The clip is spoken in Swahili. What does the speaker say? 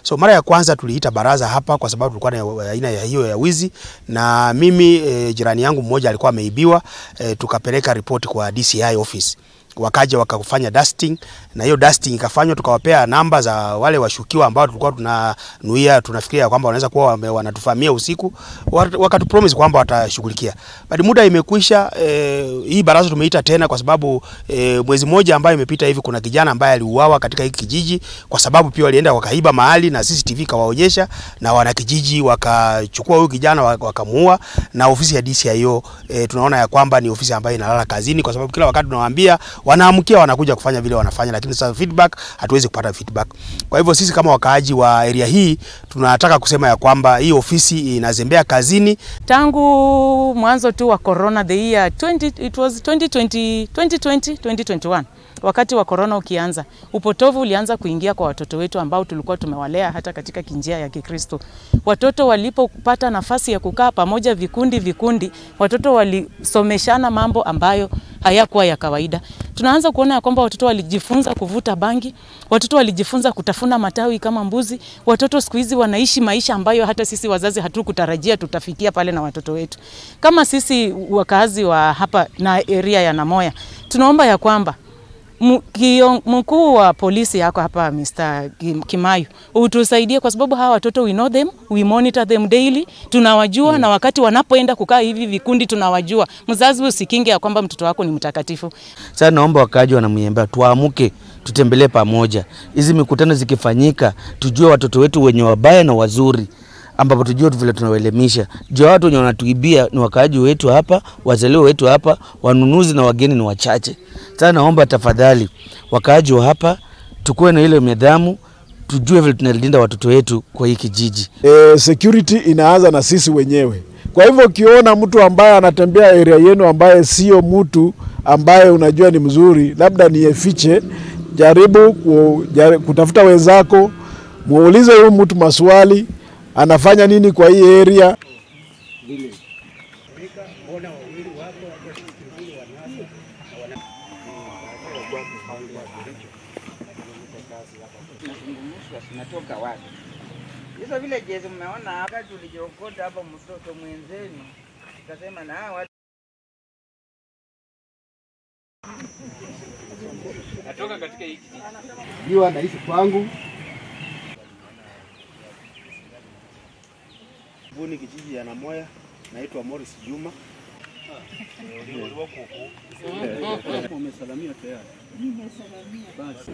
So mara ya kwanza tuliita baraza hapa kwa sababu tulikuwa na aina ya hiyo ya wizi, na mimi jirani yangu mmoja alikuwa ameibiwa, tukapeleka ripoti kwa DCI office. Wakaja wakafanya dusting, na hiyo dusting ikafanywa, tukawapea namba za wale washukiwa ambao tulikuwa tunafikiria kwamba wanaweza kuwa wanatufamia usiku, wakatupromise kwamba watashughulikia. Baada muda imekwisha, hii baraza tumeita tena kwa sababu mwezi mmoja ambayo imepita hivi kuna kijana ambaye aliuawa katika hiki kijiji kwa sababu pia walienda wakaiba mahali na CCTV kawaonyesha, na wanakijiji wakachukua huyu kijana wakamuua. Na ofisi ya DCIO tunaona ya kwamba ni ofisi ambayo inalala kazini, kwa sababu kila wakati tunawaambia wanaamkia wanakuja kufanya vile wanafanya, lakini sasa feedback hatuwezi kupata feedback. Kwa hivyo sisi kama wakaaji wa area hii tunataka kusema ya kwamba hii ofisi inazembea kazini. Tangu mwanzo tu wa corona, the year 2021, wakati wa corona ukianza, upotovu ulianza kuingia kwa watoto wetu ambao tulikuwa tumewalea hata katika kinjia ya Kikristo. Watoto walipopata nafasi ya kukaa pamoja vikundi, watoto walisomeshana mambo ambayo hayakuwa ya kawaida. Tunaanza kuona ya kwamba watoto walijifunza kuvuta bangi, watoto walijifunza kutafuna matawi kama mbuzi. Watoto siku hizi wanaishi maisha ambayo hata sisi wazazi hatukutarajia tutafikia pale na watoto wetu. Kama sisi wakazi wa hapa na area ya Namoya, tunaomba ya kwamba mkuu wa polisi yako hapa Mr. Kimayu utusaidie, kwa sababu hawa watoto we know them, we monitor them daily, tunawajua na wakati wanapoenda kukaa hivi vikundi tunawajua. Mzazi usikinge ya kwamba mtoto wako ni mtakatifu. Sasa naomba wakaaji wanamwambia tuamuke, tutembelee pamoja. Hizi mikutano zikifanyika tujue watoto wetu wenye wabaya na wazuri, ambapo tujue vile tunawaelimisha. Jua watu wenye wanatuibia ni wakaaji wetu hapa, wazaleo wetu hapa, wanunuzi na wageni ni wachache. Sasa naomba tafadhali wakaaji wa hapa tukue na ile nidhamu, tujue vile tunalinda watoto wetu kwa hii kijiji. Security inaanza na sisi wenyewe. Kwa hivyo ukiona mtu ambaye anatembea area yenu ambaye sio mtu ambaye unajua ni mzuri, labda ni efiche, jaribu kutafuta wenzako, muulize huyu mtu maswali, anafanya nini kwa hii area. Natoka wapi? Hizo vile jezi mmeona hapa tulijiokota hapa mtoto mwenzenu. Tukasema na hawa natoka katika hiki. Ndio anaishi kwangu. Buni kijiji ya Namoya, naitwa Morris Juma. Umesalamia tayari? Nimesalamia. Basi.